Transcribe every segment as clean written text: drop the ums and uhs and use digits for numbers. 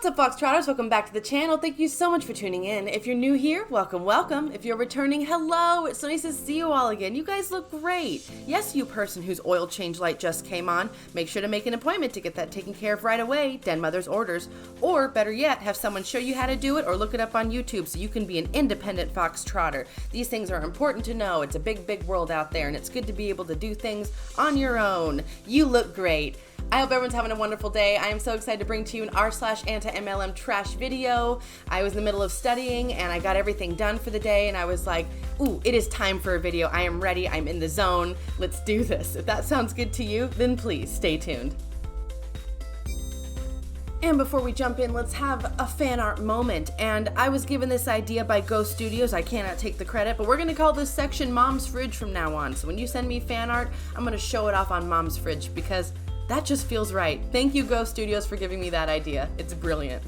What's up, Foxtrotters? Welcome back to the channel. Thank you so much for tuning in. If you're new here, welcome, welcome. If you're returning, hello. It's so nice to see you all again. You guys look great. Yes, you person whose oil change light just came on, make sure to make an appointment to get that taken care of right away, Den Mother's orders. Or better yet, have someone show you how to do it or look it up on YouTube so you can be an independent Foxtrotter. These things are important to know. It's a big, big world out there, and it's good to be able to do things on your own. You look great. I hope everyone's having a wonderful day. I am so excited to bring to you an r/anti-MLM trash video. I was in the middle of studying and I got everything done for the day and I was like, ooh, it is time for a video. I am ready. I'm in the zone. Let's do this. If that sounds good to you, then please stay tuned. And before we jump in, let's have a fan art moment. And I was given this idea by Ghost Studios. I cannot take the credit, but we're gonna call this section Mom's Fridge from now on. So when you send me fan art, I'm gonna show it off on Mom's Fridge because that just feels right. Thank you, Ghost Studios, for giving me that idea. It's brilliant.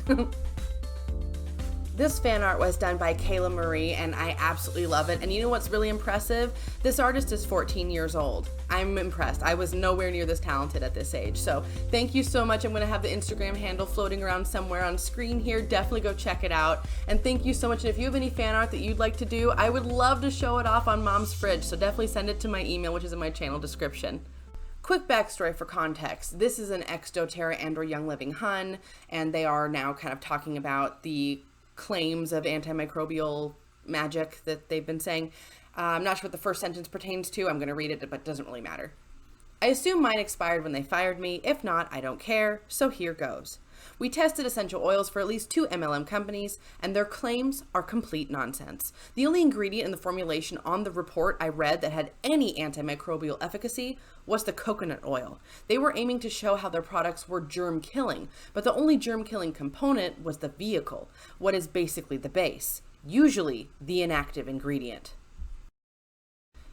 This fan art was done by Kayla Marie, and I absolutely love it. And you know what's really impressive? This artist is 14 years old. I'm impressed. I was nowhere near this talented at this age. So thank you so much. I'm gonna have the Instagram handle floating around somewhere on screen here. Definitely go check it out. And thank you so much. And if you have any fan art that you'd like to do, I would love to show it off on Mom's Fridge. So definitely send it to my email, which is in my channel description. Quick backstory for context. This is an ex-doTERRA and/or Young Living Hun, and they are now kind of talking about the claims of antimicrobial magic that they've been saying. I'm not sure what the first sentence pertains to. I'm going to read it, but it doesn't really matter. I assume mine expired when they fired me. If not, I don't care. So here goes. We tested essential oils for at least 2 MLM companies, and their claims are complete nonsense. The only ingredient in the formulation on the report I read that had any antimicrobial efficacy was the coconut oil. They were aiming to show how their products were germ-killing, but the only germ-killing component was the vehicle, what is basically the base, usually the inactive ingredient.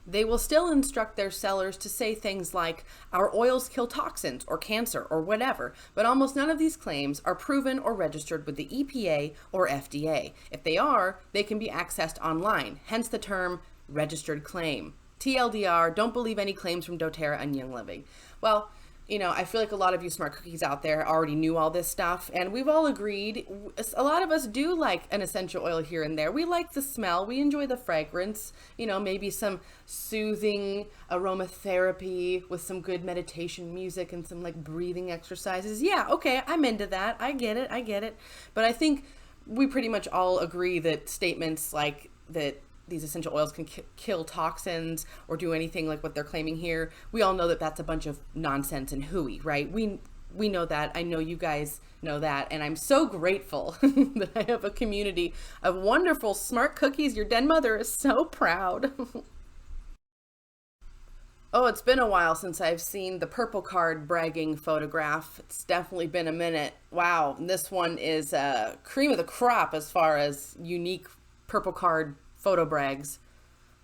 They will still instruct their sellers to say things like, our oils kill toxins or cancer or whatever, but almost none of these claims are proven or registered with the EPA or FDA. If they are, they can be accessed online, hence the term registered claim. TLDR, don't believe any claims from doTERRA and Young Living. Well, you know, I feel like a lot of you smart cookies out there already knew all this stuff, and we've all agreed, a lot of us do like an essential oil here and there. We like the smell, we enjoy the fragrance, you know, maybe some soothing aromatherapy with some good meditation music and some like breathing exercises. Yeah, okay, I'm into that. I get it. But I think we pretty much all agree that statements like that these essential oils can kill toxins or do anything like what they're claiming here, we all know that that's a bunch of nonsense and hooey, right? We know that. I know you guys know that. And I'm so grateful that I have a community of wonderful smart cookies. Your den mother is so proud. Oh, it's been a while since I've seen the purple card bragging photograph. It's definitely been a minute. Wow, this one is cream of the crop as far as unique purple card photo brags.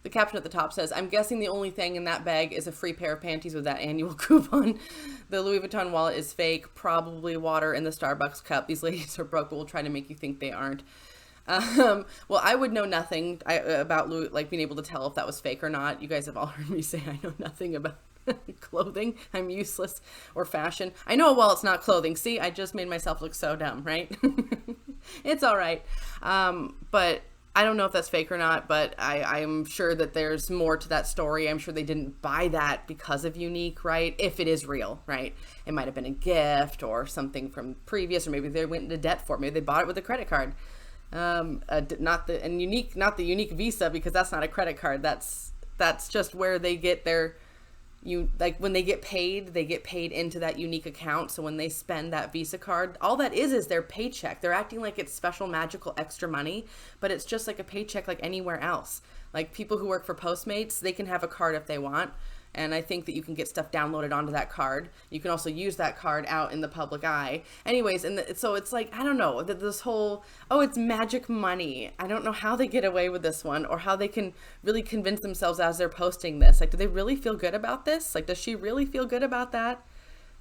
The caption at the top says, I'm guessing the only thing in that bag is a free pair of panties with that annual coupon. The Louis Vuitton wallet is fake, probably water in the Starbucks cup. These ladies are broke, but we'll try to make you think they aren't. Well, I would know nothing about Louis, like being able to tell if that was fake or not. You guys have all heard me say I know nothing about clothing. I'm useless, or fashion. I know, well, it's not clothing. See, I just made myself look so dumb, right? It's all right. But I don't know if that's fake or not, but I'm sure that there's more to that story. I'm sure they didn't buy that because of Unique, right? If it is real, right? It might have been a gift or something from previous, or maybe they went into debt for it. Maybe they bought it with a credit card. Not the Unique Visa, because that's not a credit card. That's just where they get their, like when they get paid into that Unique account. So when they spend that Visa card, all that is their paycheck. They're acting like it's special, magical, extra money, but it's just like a paycheck like anywhere else. Like people who work for Postmates, they can have a card if they want. And I think that you can get stuff downloaded onto that card. You can also use that card out in the public eye. Anyways, so it's like, I don't know, this whole, oh, it's magic money. I don't know how they get away with this one, or how they can really convince themselves as they're posting this. Like, do they really feel good about this? Like, does she really feel good about that?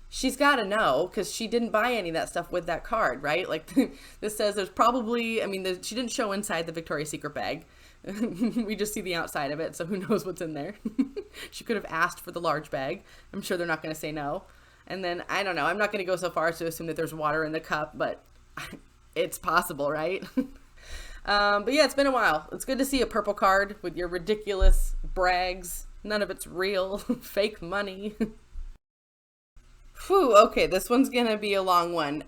She's got to know, because she didn't buy any of that stuff with that card, right? Like, this says there's probably, I mean, she didn't show inside the Victoria's Secret bag. We just see the outside of it, so who knows what's in there. She could have asked for the large bag. I'm sure they're not going to say no. And then, I don't know, I'm not going to go so far as to assume that there's water in the cup, but It's possible, right? But yeah, it's been a while. It's good to see a purple card with your ridiculous brags. None of it's real. Fake money. Whew, okay, this one's gonna be a long one.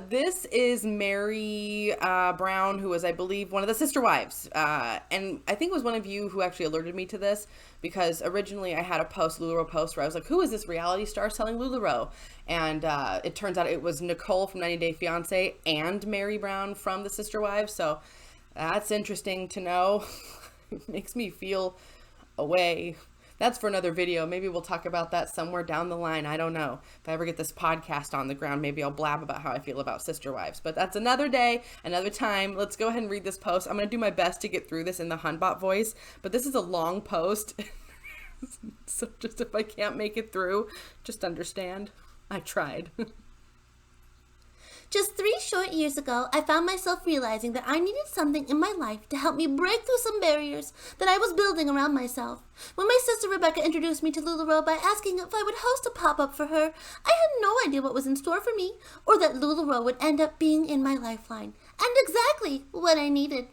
This is Mary Brown, who was, I believe, one of the sister wives. And I think it was one of you who actually alerted me to this, because originally I had a Lularoe post where I was like, who is this reality star selling Lularoe? And it turns out it was Nicole from 90 Day Fiance and Mary Brown from the sister wives. So that's interesting to know. It makes me feel away. That's for another video. Maybe we'll talk about that somewhere down the line. I don't know. If I ever get this podcast on the ground, maybe I'll blab about how I feel about sister wives. But that's another day, another time. Let's go ahead and read this post. I'm going to do my best to get through this in the Hunbot voice, but this is a long post. So just if I can't make it through, just understand. I tried. Just 3 short years ago, I found myself realizing that I needed something in my life to help me break through some barriers that I was building around myself. When my sister Rebecca introduced me to Lularoe by asking if I would host a pop-up for her, I had no idea what was in store for me, or that Lularoe would end up being in my lifeline, and exactly what I needed.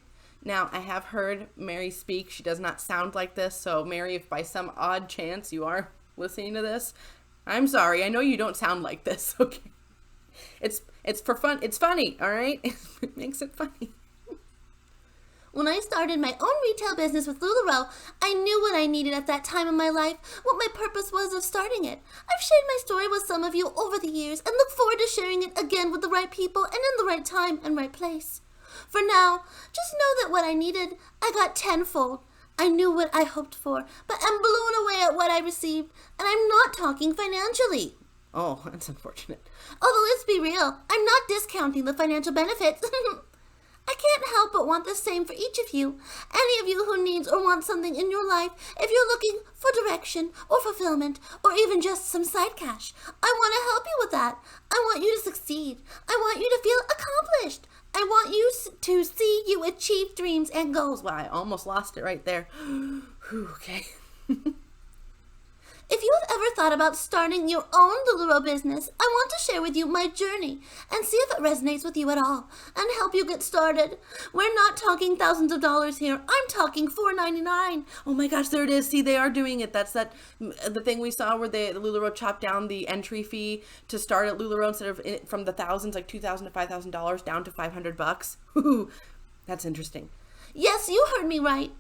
Now, I have heard Mary speak. She does not sound like this, so Mary, if by some odd chance you are listening to this, I'm sorry. I know you don't sound like this, okay? It's for fun. It's funny, all right? It makes it funny. When I started my own retail business with Lularoe, I knew what I needed at that time in my life, what my purpose was of starting it. I've shared my story with some of you over the years and look forward to sharing it again with the right people and in the right time and right place. For now, just know that what I needed, I got tenfold. I knew what I hoped for, but I'm blown away at what I received, and I'm not talking financially. Oh, that's unfortunate. Although let's be real, I'm not discounting the financial benefits. I can't help but want the same for each of you. Any of you who needs or wants something in your life, if you're looking for direction or fulfillment or even just some side cash, I want to help you with that. I want you to succeed. I want you to feel accomplished. I want you to see you achieve dreams and goals. Wow, I almost lost it right there. Whew, okay. If you have ever thought about starting your own Lularoe business, I want to share with you my journey and see if it resonates with you at all and help you get started. We're not talking thousands of dollars here. I'm talking $4.99. Oh my gosh, there it is. See, they are doing it. That's the thing we saw where the Lularoe chopped down the entry fee to start at Lularoe instead of from the thousands, like $2,000 to $5,000 down to $500. Ooh, that's interesting. Yes, you heard me right.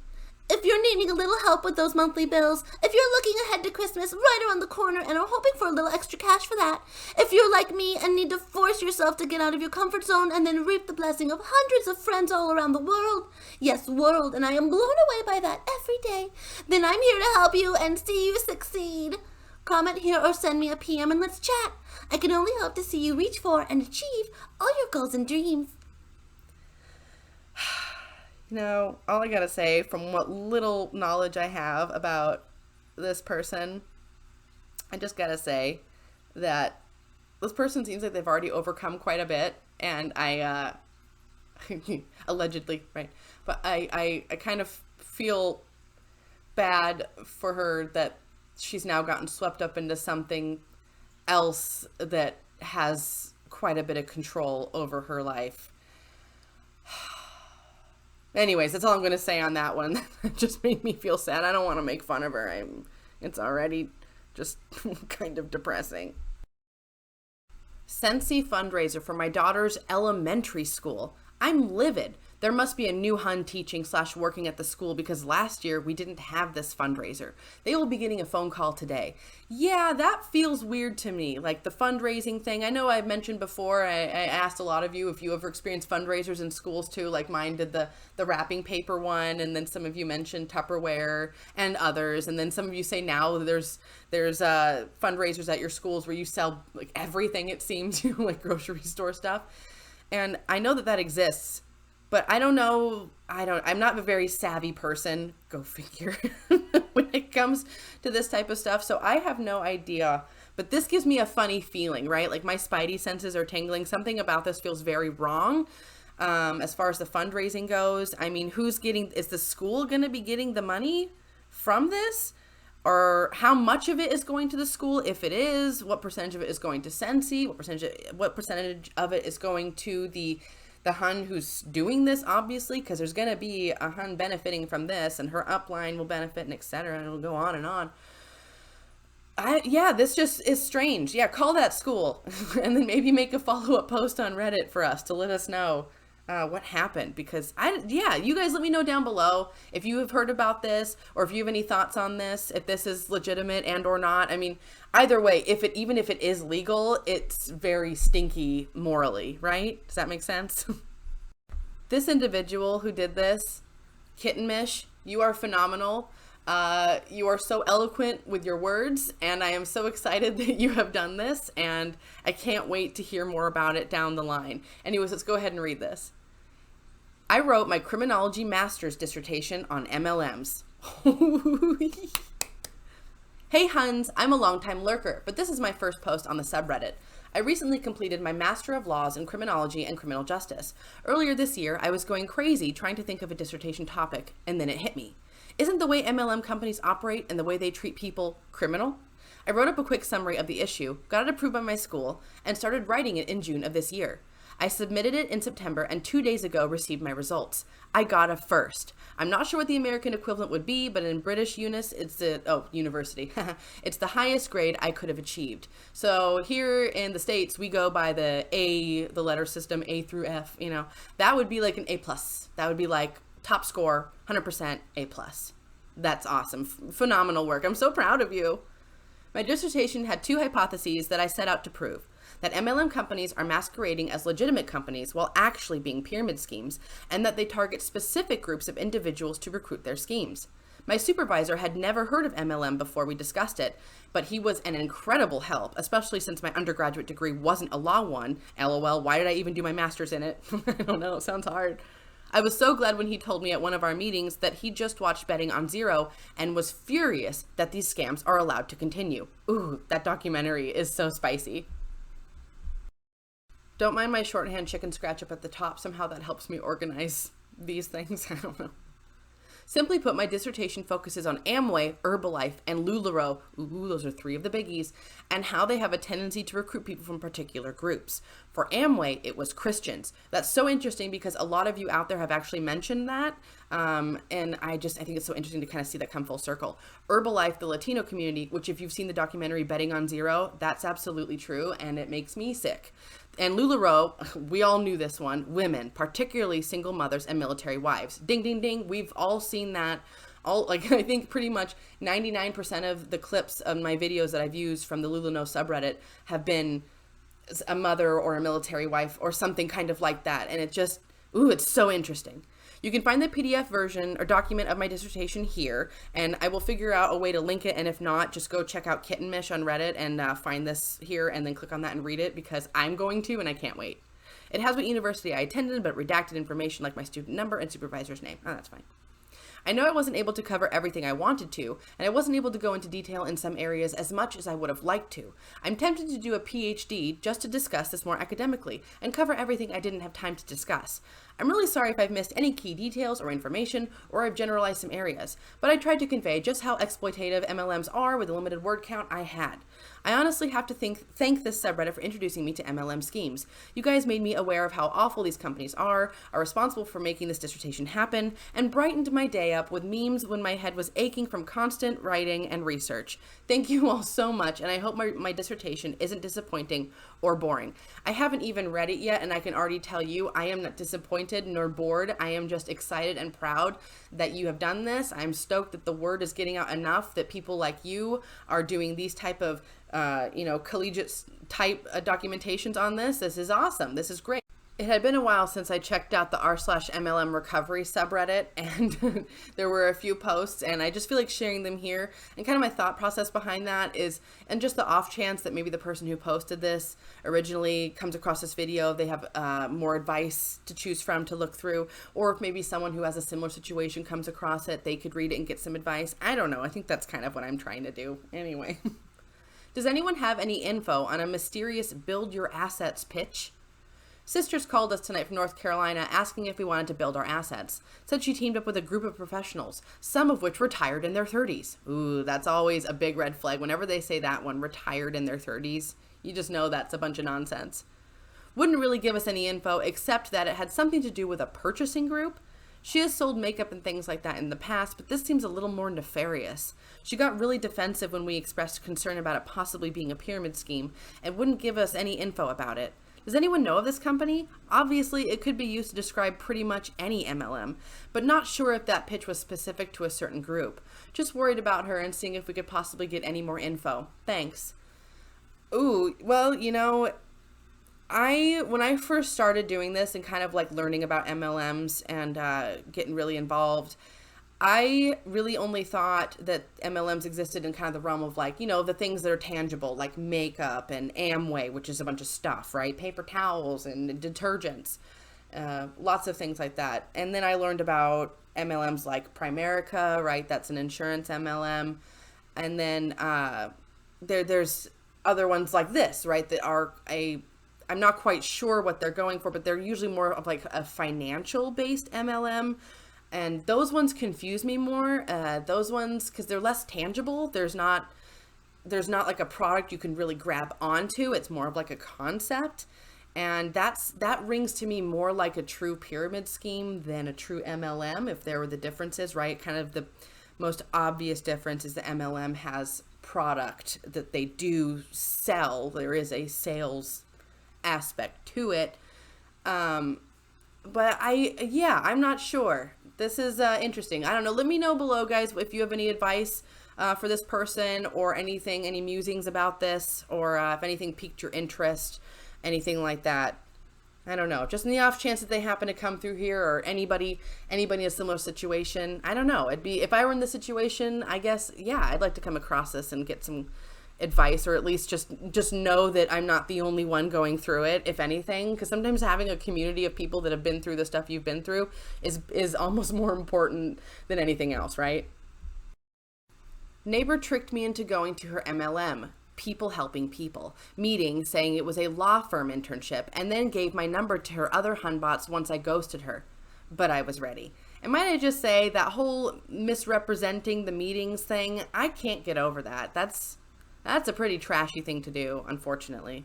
If you're needing a little help with those monthly bills, if you're looking ahead to Christmas right around the corner and are hoping for a little extra cash for that, if you're like me and need to force yourself to get out of your comfort zone and then reap the blessing of hundreds of friends all around the world, yes, world, and I am blown away by that every day, then I'm here to help you and see you succeed. Comment here or send me a PM and let's chat. I can only hope to see you reach for and achieve all your goals and dreams. You know, all I gotta say, from what little knowledge I have about this person, I just gotta say that this person seems like they've already overcome quite a bit, and I, allegedly, right, but I kind of feel bad for her that she's now gotten swept up into something else that has quite a bit of control over her life. Anyways, that's all I'm going to say on that one. It just made me feel sad. I don't want to make fun of her. It's already just kind of depressing. Scentsy fundraiser for my daughter's elementary school. I'm livid. There must be a new Hun teaching / working at the school because last year we didn't have this fundraiser. They will be getting a phone call today. Yeah, that feels weird to me. Like the fundraising thing. I know I've mentioned before, I asked a lot of you if you ever experienced fundraisers in schools too, like mine did the wrapping paper one, and then some of you mentioned Tupperware and others, and then some of you say now there's fundraisers at your schools where you sell like everything, it seems, like grocery store stuff. And I know that exists. But I don't know, I'm not a very savvy person, go figure, when it comes to this type of stuff. So I have no idea, but this gives me a funny feeling, right? Like my spidey senses are tingling. Something about this feels very wrong. As far as the fundraising goes, I mean, is the school going to be getting the money from this? or how much of it is going to the school, if it is, what percentage of it is going to Scentsy, what percentage of it is going to the hun who's doing this, obviously, because there's going to be a hun benefiting from this, and her upline will benefit, and etc., and it'll go on and on. Yeah, this just is strange. Yeah, call that school and then maybe make a follow-up post on Reddit for us to let us know what happened, because you guys let me know down below if you have heard about this, or if you have any thoughts on this, if this is legitimate and or not. I mean, either way, even if it is legal, it's very stinky morally, right? Does that make sense? This individual who did this, Kittenmish, you are phenomenal. You are so eloquent with your words, and I am so excited that you have done this, and I can't wait to hear more about it down the line. Anyways, let's go ahead and read this. I wrote my criminology master's dissertation on MLMs. Hey Huns, I'm a longtime lurker, but this is my first post on the subreddit. I recently completed my Master of Laws in Criminology and Criminal Justice. Earlier this year, I was going crazy trying to think of a dissertation topic, and then it hit me. Isn't the way MLM companies operate and the way they treat people criminal? I wrote up a quick summary of the issue, got it approved by my school, and started writing it in June of this year. I submitted it in September and 2 days ago received my results. I got a first. I'm not sure what the American equivalent would be, but in British university, it's the highest grade I could have achieved. So here in the States, we go by the letter system, A through F, that would be like an A+. That would be like top score, 100% A+. That's awesome. Phenomenal work. I'm so proud of you. My dissertation had 2 hypotheses that I set out to prove. That MLM companies are masquerading as legitimate companies while actually being pyramid schemes, and that they target specific groups of individuals to recruit their schemes. My supervisor had never heard of MLM before we discussed it, but he was an incredible help, especially since my undergraduate degree wasn't a law one. LOL, why did I even do my master's in it? I don't know, it sounds hard. I was so glad when he told me at one of our meetings that he just watched Betting on Zero and was furious that these scams are allowed to continue. Ooh, that documentary is so spicy. Don't mind my shorthand chicken scratch up at the top. Somehow that helps me organize these things. I don't know. Simply put, my dissertation focuses on Amway, Herbalife, and Lularoe, ooh, those are 3 of the biggies, and how they have a tendency to recruit people from particular groups. For Amway, it was Christians. That's so interesting because a lot of you out there have actually mentioned that, and I think it's so interesting to kind of see that come full circle. Herbalife, the Latino community, which if you've seen the documentary Betting on Zero, that's absolutely true, and it makes me sick. And Lularoe, we all knew this one, women, particularly single mothers and military wives. Ding, ding, ding. We've all seen that. I think pretty much 99% of the clips of my videos that I've used from the Lularoe subreddit have been a mother or a military wife or something kind of like that. And it just, it's so interesting. You can find the PDF version or document of my dissertation here, and I will figure out a way to link it, and if not, just go check out Kittenmish on Reddit and find this here, and then click on that and read it, because I'm going to, and I can't wait. It has what university I attended, but redacted information like my student number and supervisor's name. Oh, that's fine. I know I wasn't able to cover everything I wanted to, and I wasn't able to go into detail in some areas as much as I would have liked to. I'm tempted to do a PhD just to discuss this more academically and cover everything I didn't have time to discuss. I'm really sorry if I've missed any key details or information, or I've generalized some areas, but I tried to convey just how exploitative MLMs are with the limited word count I had. I honestly have to thank this subreddit for introducing me to MLM schemes. You guys made me aware of how awful these companies are responsible for making this dissertation happen, and brightened my day up with memes when my head was aching from constant writing and research. Thank you all so much, and I hope my dissertation isn't disappointing or boring. I haven't even read it yet, and I can already tell you I am not disappointed nor bored. I am just excited and proud that you have done this. I'm stoked that the word is getting out enough that people like you are doing these type of collegiate type documentations on this. This is awesome. This is great. It had been a while since I checked out the r/MLM recovery subreddit, and there were a few posts, and I just feel like sharing them here. And kind of my thought process behind that is, and just the off chance that maybe the person who posted this originally comes across this video, they have more advice to choose from to look through, or if maybe someone who has a similar situation comes across it, they could read it and get some advice. I don't know. I think that's kind of what I'm trying to do. Anyway. Does anyone have any info on a mysterious build your assets pitch? Sisters called us tonight from North Carolina asking if we wanted to build our assets. Said she teamed up with a group of professionals, some of which retired in their 30s. Ooh, that's always a big red flag. Whenever they say that one, retired in their 30s, you just know that's a bunch of nonsense. Wouldn't really give us any info except that it had something to do with a purchasing group. She has sold makeup and things like that in the past, but this seems a little more nefarious. She got really defensive when we expressed concern about it possibly being a pyramid scheme and wouldn't give us any info about it. Does anyone know of this company? Obviously, it could be used to describe pretty much any MLM, but not sure if that pitch was specific to a certain group. Just worried about her and seeing if we could possibly get any more info. Thanks. Ooh, well, when I first started doing this and kind of like learning about MLMs and getting really involved, I really only thought that MLMs existed in kind of the realm of like, the things that are tangible, like makeup and Amway, which is a bunch of stuff, right? Paper towels and detergents, lots of things like that. And then I learned about MLMs like Primerica, right? That's an insurance MLM. And then there's other ones like this, right? That are I'm not quite sure what they're going for, but they're usually more of like a financial based MLM. And those ones confuse me more. Those ones, because they're less tangible. There's not like a product you can really grab onto. It's more of like a concept. And that rings to me more like a true pyramid scheme than a true MLM, if there were the differences, right? Kind of the most obvious difference is the MLM has product that they do sell. There is a sales aspect to it. But I'm not sure. This is interesting. I don't know. Let me know below, guys, if you have any advice for this person or anything, any musings about this, or if anything piqued your interest, anything like that. I don't know. Just in the off chance that they happen to come through here, or anybody in a similar situation. I don't know. It'd be, if I were in this situation, I guess, I'd like to come across this and get some advice, or at least just know that I'm not the only one going through it, if anything, because sometimes having a community of people that have been through the stuff you've been through is almost more important than anything else, right? Neighbor tricked me into going to her MLM, people helping people, meeting saying it was a law firm internship, and then gave my number to her other hunbots once I ghosted her. But I was ready. And might I just say, that whole misrepresenting the meetings thing, I can't get over that. That's a pretty trashy thing to do, unfortunately.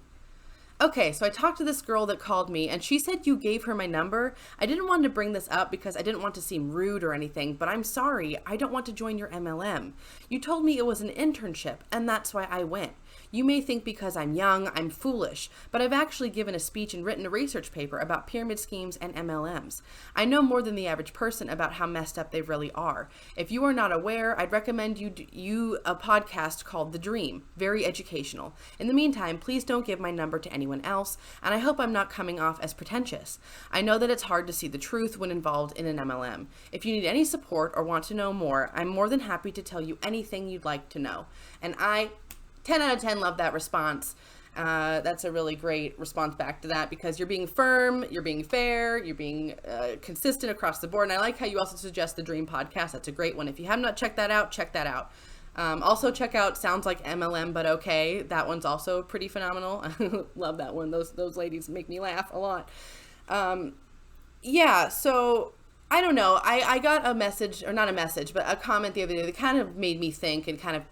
Okay, so I talked to this girl that called me, and she said you gave her my number. I didn't want to bring this up because I didn't want to seem rude or anything, but I'm sorry, I don't want to join your MLM. You told me it was an internship, and that's why I went. You may think because I'm young, I'm foolish, but I've actually given a speech and written a research paper about pyramid schemes and MLMs. I know more than the average person about how messed up they really are. If you are not aware, I'd recommend you a podcast called The Dream, very educational. In the meantime, please don't give my number to anyone else, and I hope I'm not coming off as pretentious. I know that it's hard to see the truth when involved in an MLM. If you need any support or want to know more, I'm more than happy to tell you anything you'd like to know. And I 10 out of 10 love that response. That's a really great response back to that, because you're being firm, you're being fair, you're being consistent across the board. And I like how you also suggest the Dream podcast. That's a great one. If you have not checked that out, check that out. Also check out Sounds Like MLM But Okay. That one's also pretty phenomenal. Love that one. Those ladies make me laugh a lot. So I don't know. I got a message, or not a message, but a comment the other day that kind of made me think and kind of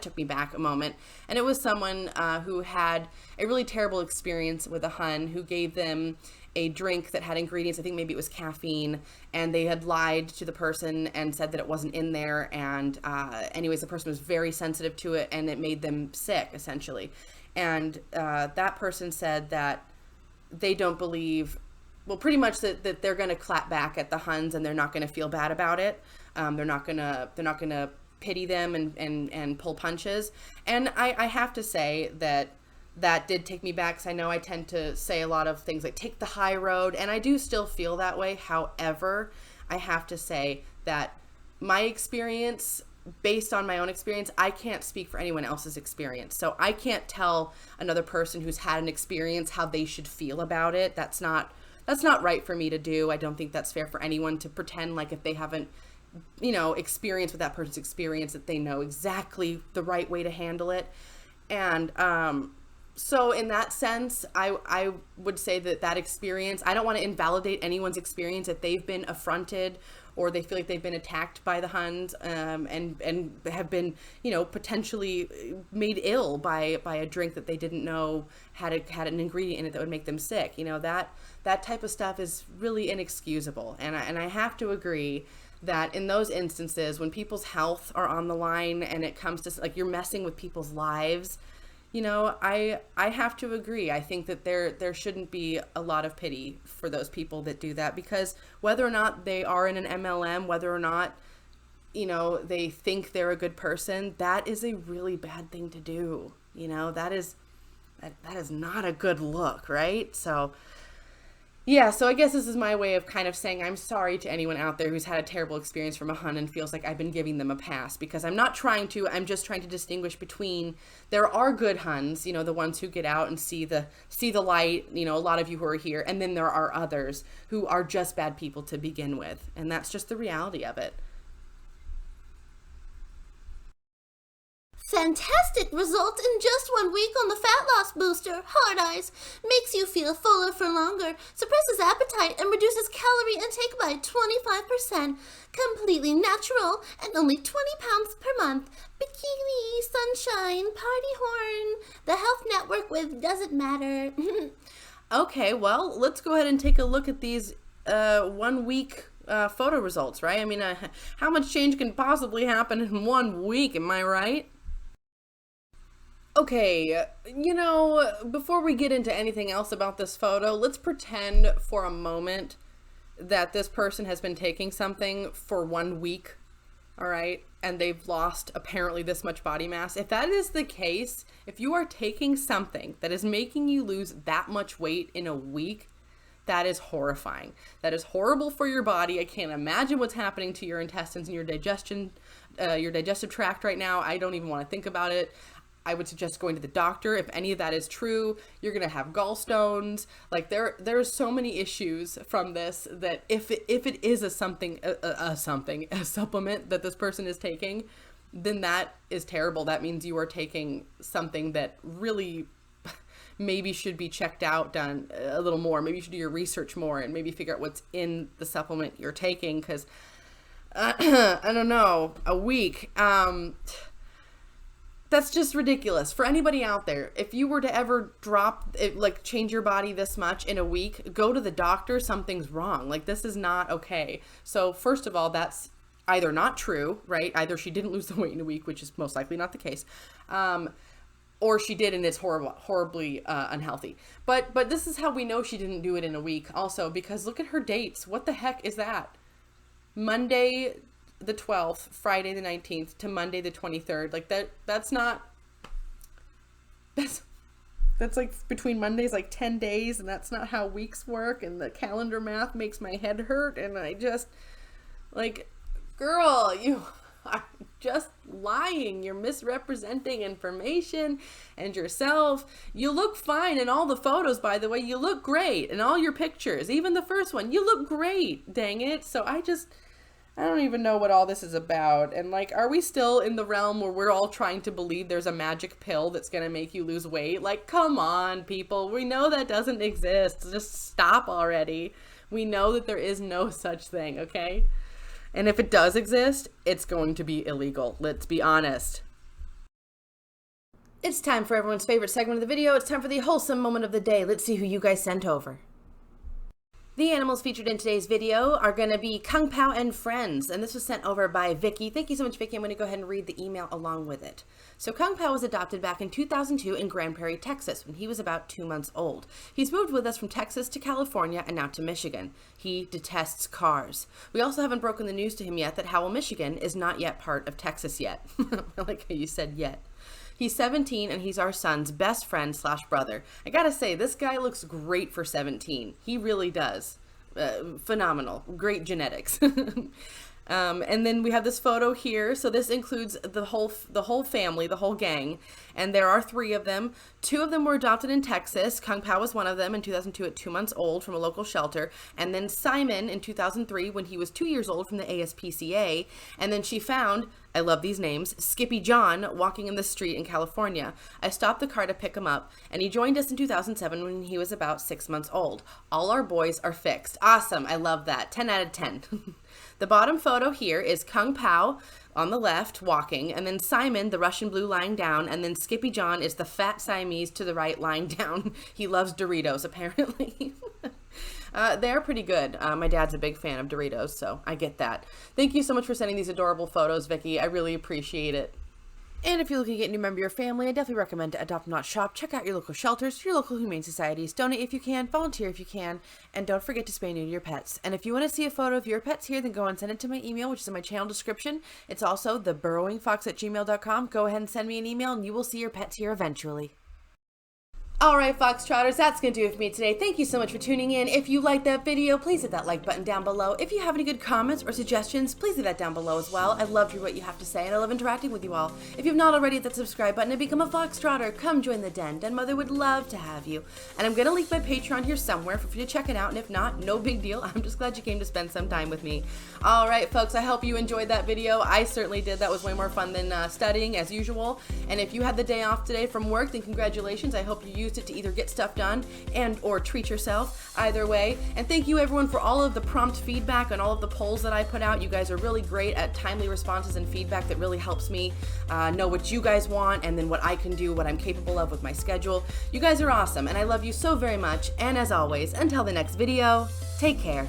took me back a moment. And it was someone who had a really terrible experience with a hun who gave them a drink that had ingredients, I think maybe it was caffeine, and they had lied to the person and said that it wasn't in there. And anyways, the person was very sensitive to it, and it made them sick, essentially. And that person said that they don't believe, well, pretty much that they're going to clap back at the huns, and they're not going to feel bad about it. They're not going to pity them and pull punches. And I have to say that did take me back, because I know I tend to say a lot of things like take the high road, and I do still feel that way. However, I have to say that my experience, based on my own experience, I can't speak for anyone else's experience. So I can't tell another person who's had an experience how they should feel about it. That's not right for me to do. I don't think that's fair for anyone to pretend like if they haven't experience with that person's experience, that they know exactly the right way to handle it. And So in that sense, I would say that experience, I don't want to invalidate anyone's experience if they've been affronted or they feel like they've been attacked by the Huns, and have been, potentially made ill by a drink that they didn't know had an ingredient in it that would make them sick. That type of stuff is really inexcusable. And I have to agree that in those instances, when people's health are on the line and it comes to, like, you're messing with people's lives, I have to agree. I think that there shouldn't be a lot of pity for those people that do that, because whether or not they are in an MLM, whether or not, they think they're a good person, that is a really bad thing to do. That is not a good look, right? So yeah, so I guess this is my way of kind of saying I'm sorry to anyone out there who's had a terrible experience from a Hun and feels like I've been giving them a pass, because I'm not trying to. I'm just trying to distinguish between, there are good Huns, the ones who get out and see the light, a lot of you who are here, and then there are others who are just bad people to begin with, and that's just the reality of it. Fantastic result in just 1 week on the fat loss booster. Hard eyes. Makes you feel fuller for longer. Suppresses appetite and reduces calorie intake by 25%. Completely natural and only 20 pounds per month. Bikini, sunshine, party horn. The health network with doesn't matter. Okay, well, let's go ahead and take a look at these 1 week photo results, right? I mean, how much change can possibly happen in 1 week, am I right? Okay, before we get into anything else about this photo, let's pretend for a moment that this person has been taking something for 1 week, all right, and they've lost apparently this much body mass. If that is the case, if you are taking something that is making you lose that much weight in a week, that is horrifying. That is horrible for your body. I can't imagine what's happening to your intestines and your digestive tract right now. I don't even want to think about it. I would suggest going to the doctor. If any of that is true, you're going to have gallstones. Like there's so many issues from this, that if it is a supplement that this person is taking, then that is terrible. That means you are taking something that really maybe should be checked out, done a little more. Maybe you should do your research more and maybe figure out what's in the supplement you're taking. Cause I don't know, a week, that's just ridiculous. For anybody out there, if you were to ever change your body this much in a week, go to the doctor. Something's wrong. Like, this is not okay. So first of all, that's either not true, right? Either she didn't lose the weight in a week, which is most likely not the case, or she did and it's horribly unhealthy. But this is how we know she didn't do it in a week also, because look at her dates. What the heck is that? Monday the 12th, Friday the 19th to Monday the 23rd. Like that's like between Mondays, like 10 days, and that's not how weeks work, and the calendar math makes my head hurt, and I just, like, girl, you are just lying. You're misrepresenting information and yourself. You look fine in all the photos, by the way. You look great in all your pictures, even the first one. You look great, dang it. So I don't even know what all this is about. And, like, are we still in the realm where we're all trying to believe there's a magic pill that's going to make you lose weight? Like, come on, people. We know that doesn't exist. Just stop already. We know that there is no such thing, okay? And if it does exist, it's going to be illegal. Let's be honest. It's time for everyone's favorite segment of the video. It's time for the wholesome moment of the day. Let's see who you guys sent over. The animals featured in today's video are going to be Kung Pao and friends, and this was sent over by Vicky. Thank you so much, Vicky. I'm going to go ahead and read the email along with it. So Kung Pao was adopted back in 2002 in Grand Prairie, Texas, when he was about 2 months old. He's moved with us from Texas to California and now to Michigan. He detests cars. We also haven't broken the news to him yet that Howell, Michigan is not yet part of Texas yet. I like how you said yet. He's 17 and he's our son's best friend / brother. I gotta say, this guy looks great for 17. He really does. Phenomenal. Great genetics. And then we have this photo here. So this includes the whole family, the whole gang. And there are 3 of them. 2 of them were adopted in Texas. Kung Pao was one of them in 2002 at 2 months old from a local shelter. And then Simon in 2003 when he was 2 years old from the ASPCA. And then she found I love these names. Skippy John, walking in the street in California. I stopped the car to pick him up, and he joined us in 2007 when he was about 6 months old. All our boys are fixed. Awesome. I love that. 10 out of 10. The bottom photo here is Kung Pao on the left, walking, and then Simon, the Russian blue, lying down, and then Skippy John is the fat Siamese to the right, lying down. He loves Doritos, apparently. They're pretty good. My dad's a big fan of Doritos, so I get that. Thank you so much for sending these adorable photos, Vicky. I really appreciate it. And if you're looking to get a new member of your family, I definitely recommend to Adopt Not Shop. Check out your local shelters, your local humane societies. Donate if you can, volunteer if you can, and don't forget to spay and neuter your pets. And if you want to see a photo of your pets here, then go and send it to my email, which is in my channel description. It's also theburrowingfox@gmail.com. Go ahead and send me an email, and you will see your pets here eventually. All right, Foxtrotters, that's going to do it for me today. Thank you so much for tuning in. If you liked that video, please hit that like button down below. If you have any good comments or suggestions, please leave that down below as well. I love to hear what you have to say, and I love interacting with you all. If you've not already, hit that subscribe button and become a Foxtrotter. Come join the den. Den Mother would love to have you. And I'm going to link my Patreon here somewhere for you to check it out, and if not, no big deal. I'm just glad you came to spend some time with me. All right, folks, I hope you enjoyed that video. I certainly did. That was way more fun than studying, as usual. And if you had the day off today from work, then congratulations. I hope you used it to either get stuff done and or treat yourself, either way. And thank you everyone for all of the prompt feedback on all of the polls that I put out. You guys are really great at timely responses and feedback that really helps me know what you guys want and then what I can do, what I'm capable of with my schedule. You guys are awesome, and I love you so very much. And as always, until the next video, take care.